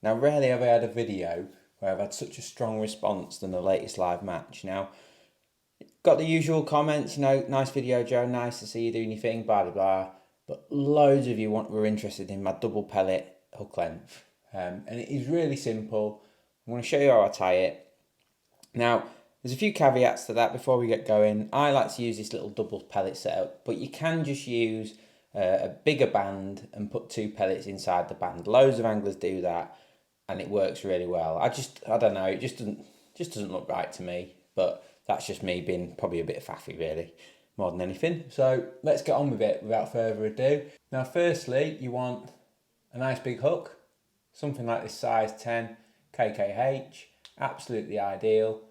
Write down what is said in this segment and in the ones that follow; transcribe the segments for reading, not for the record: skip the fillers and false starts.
Now, rarely have I had a video where I've had such a strong response than the latest live match. Now, got the usual comments, nice video, Joe, nice to see you doing your thing, blah, blah, blah. But loads of you were interested in my double pellet hook length. And it is really simple. I'm going to show you how I tie it. Now, there's a few caveats to that before we get going. I like to use this little double pellet setup, but you can just use a bigger band and put 2 pellets inside the band. Loads of anglers do that, and it works really well. I don't know, it just doesn't look right to me, but that's just me being probably a bit faffy, really, more than anything. So let's get on with it without further ado. Now, firstly, you want a nice big hook, something like this size 10 kKh, absolutely ideal.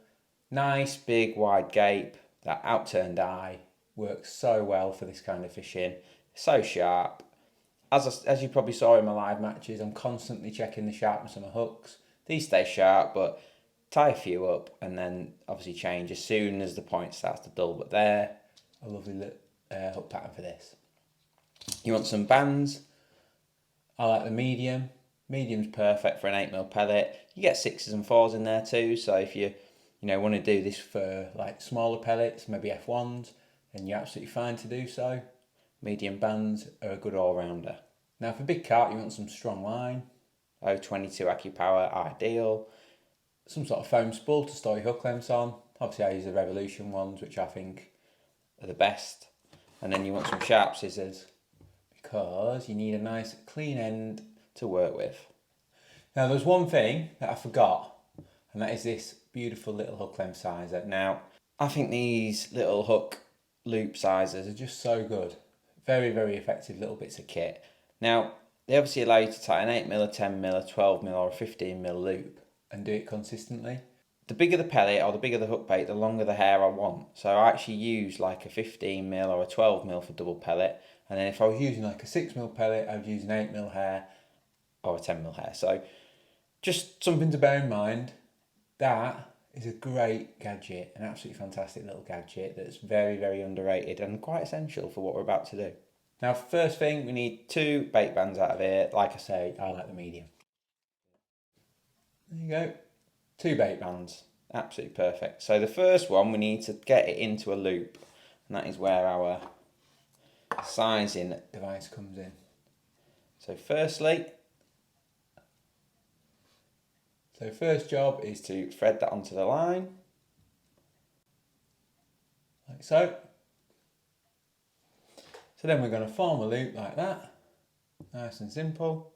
Nice big wide gape, that outturned eye works so well for this kind of fishing. So sharp. As you probably saw in my live matches, I'm constantly checking the sharpness of my hooks. These stay sharp, but tie a few up and then obviously change as soon as the point starts to dull. But they're a lovely hook pattern for this. You want some bands. I like the medium. Medium's perfect for an 8mm pellet. You get 6s and 4s in there too, so if you want to do this for like smaller pellets, maybe F1s, then you're absolutely fine to do so. Medium bands are a good all-rounder. Now for big carp, you want some strong line. 022 AccuPower, ideal. Some sort of foam spool to store your hook lengths on. Obviously I use the Revolution ones, which I think are the best. And then you want some sharp scissors, because you need a nice clean end to work with. Now there's one thing that I forgot, and that is this beautiful little hook length sizer. Now, I think these little hook loop sizers are just so good. Very, very effective little bits of kit. Now, they obviously allow you to tie an 8mm, a 10mm, a 12mm or a 15mm loop and do it consistently. The bigger the pellet or the bigger the hook bait, the longer the hair I want. So I actually use like a 15mm or a 12mm for double pellet. And then if I was using like a 6mm pellet, I would use an 8mm hair or a 10mm hair. So just something to bear in mind. That is a great gadget, an absolutely fantastic little gadget that's very, very underrated and quite essential for what we're about to do. Now, first thing, we need 2 bait bands out of here. Like I say, I like the medium. There you go. 2 bait bands, absolutely perfect. So the first one, we need to get it into a loop, and that is where our sizing device comes in. So first job is to thread that onto the line, like so. So then we're going to form a loop like that, nice and simple.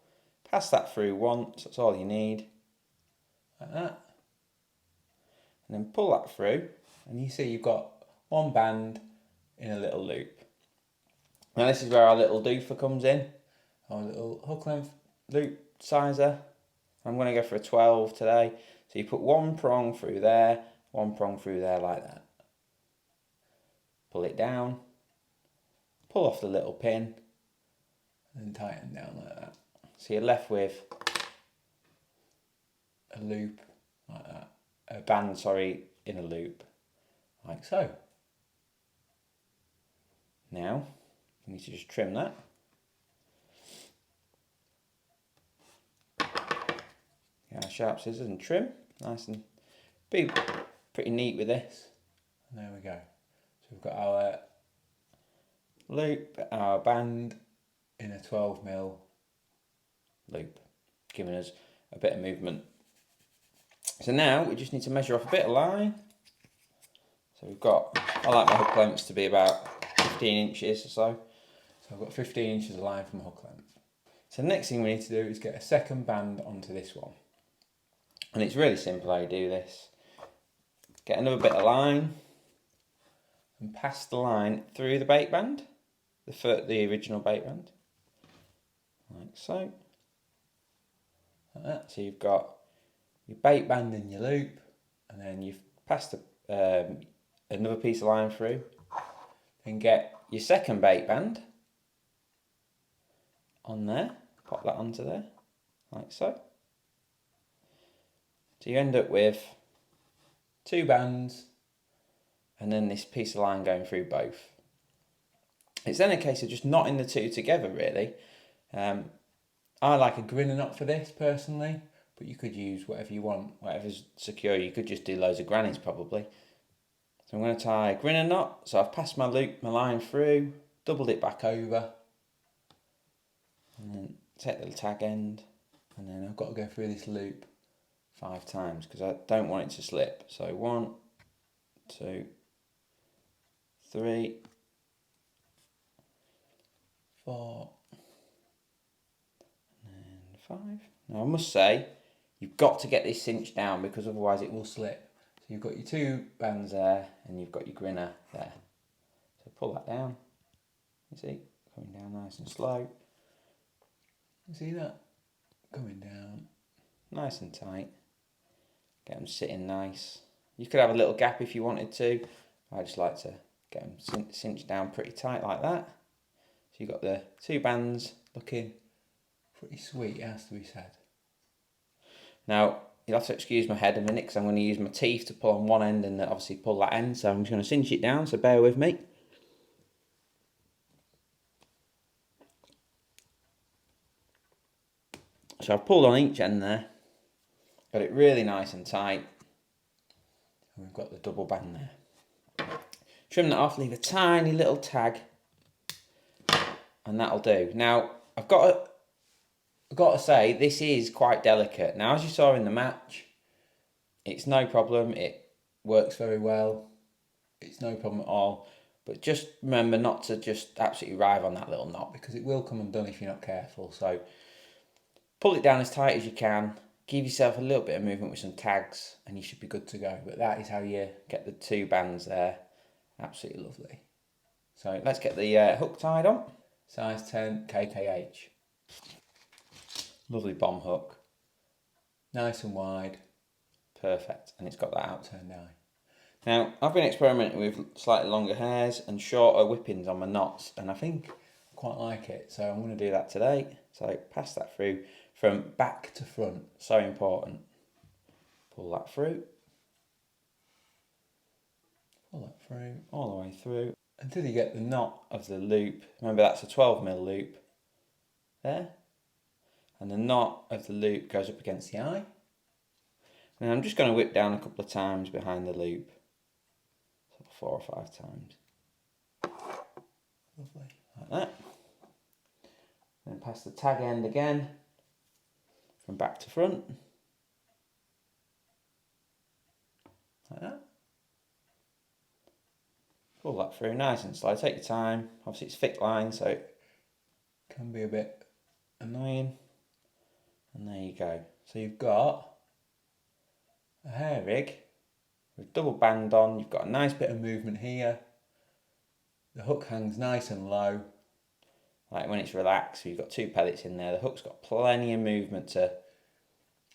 Pass that through once, that's all you need, like that. And then pull that through, and you see you've got 1 band in a little loop. Now this is where our little doofer comes in, our little hook length loop sizer. I'm going to go for a 12 today. So you put 1 prong through there, 1 prong through there like that. Pull it down, pull off the little pin, and tighten down like that. So you're left with a loop like that. A band, in a loop, like so. Now, you need to just trim that. Sharp scissors and trim, nice and be pretty neat with this. And there we go. So we've got our loop, our band in a 12mm loop, giving us a bit of movement. So now we just need to measure off a bit of line. So I like my hook lengths to be about 15 inches or so. So I've got 15 inches of line from hook length. So the next thing we need to do is get a second band onto this one. And it's really simple how you do this. Get another bit of line and pass the line through the bait band, the original bait band, like so. Like that. So you've got your bait band in your loop, and then you've passed another piece of line through. Then get your second bait band on there, pop that onto there, like so. So you end up with 2 bands and then this piece of line going through both. It's then a case of just knotting the 2 together, really. I like a grinner knot for this personally, but you could use whatever you want, whatever's secure. You could just do loads of grannies probably. So I'm going to tie a grinner knot. So I've passed my line through, doubled it back over, and then take the tag end, and then I've got to go through this loop 5 times because I don't want it to slip. So 1, 2, 3, 4, and 5. Now I must say, you've got to get this cinched down because otherwise it will slip. So you've got your 2 bands there and you've got your grinner there. So pull that down. You see, coming down nice and slow. You see that? Coming down nice and tight. Get them sitting nice. You could have a little gap if you wanted to. I just like to get them cinched down pretty tight like that. So you've got the 2 bands looking pretty sweet, it has to be said. Now, you'll have to excuse my head a minute because I'm going to use my teeth to pull on one end and obviously pull that end. So I'm just going to cinch it down, so bear with me. So I've pulled on each end there. Got it really nice and tight. And we've got the double band there. Trim that off, leave a tiny little tag. And that'll do. Now, I've got to say, this is quite delicate. Now, as you saw in the match, it's no problem. It works very well. It's no problem at all. But just remember not to just absolutely rive on that little knot because it will come undone if you're not careful. So pull it down as tight as you can. Give yourself a little bit of movement with some tags and you should be good to go. But that is how you get the 2 bands there. Absolutely lovely. So let's get the hook tied on. Size 10 KKH. Lovely bomb hook. Nice and wide. Perfect. And it's got that outturned eye. Now, I've been experimenting with slightly longer hairs and shorter whippings on my knots, and I think I quite like it. So I'm going to do that today. So pass that through from back to front. So important. Pull that through. Pull that through, all the way through, until you get the knot of the loop. Remember, that's a 12mm loop. There. And the knot of the loop goes up against the eye. And I'm just going to whip down a couple of times behind the loop. So 4 or 5 times. Lovely. Like that. Then pass the tag end again. From back to front. Like that. Pull that through nice and slow. Take your time. Obviously it's thick line, so it can be a bit annoying. And there you go. So you've got a hair rig with double band on. You've got a nice bit of movement here. The hook hangs nice and low, like when it's relaxed. So you've got 2 pellets in there. The hook's got plenty of movement to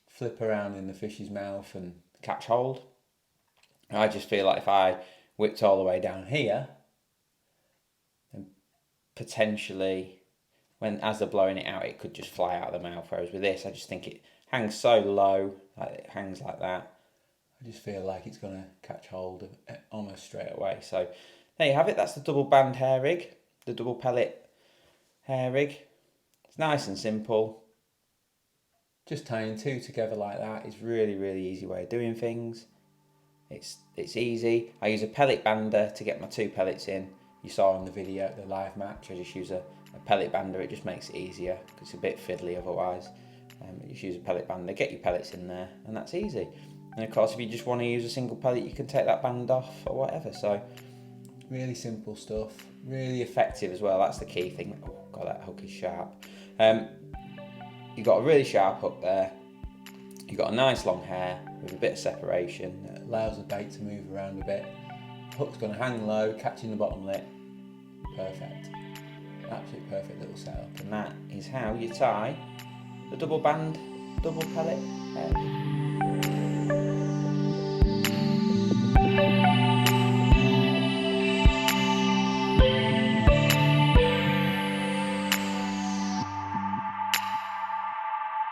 flip around in the fish's mouth and catch hold. I just feel like if I whipped all the way down here, then potentially as they're blowing it out, it could just fly out of the mouth. Whereas with this, I just think it hangs so low, like it hangs like that. I just feel like it's going to catch hold of it almost straight away. So there you have it. That's the double band hair rig, the double pellet hair rig. It's nice and simple. Just tying 2 together like that is really, really easy way of doing things. It's easy. I use a pellet bander to get my 2 pellets in. You saw in the video, the live match, I just use a pellet bander. It just makes it easier because it's a bit fiddly otherwise. You just use a pellet bander, get your pellets in there, and that's easy. And of course, if you just want to use a single pellet, you can take that band off or whatever. So really simple stuff, really effective as well. That's the key thing. Oh god, that hook is sharp. You've got a really sharp hook there. You've got a nice long hair with a bit of separation that allows the bait to move around a bit. The hook's going to hang low, catching the bottom lip. Perfect. Absolutely perfect little setup. And that is how you tie the double band, double pellet hair.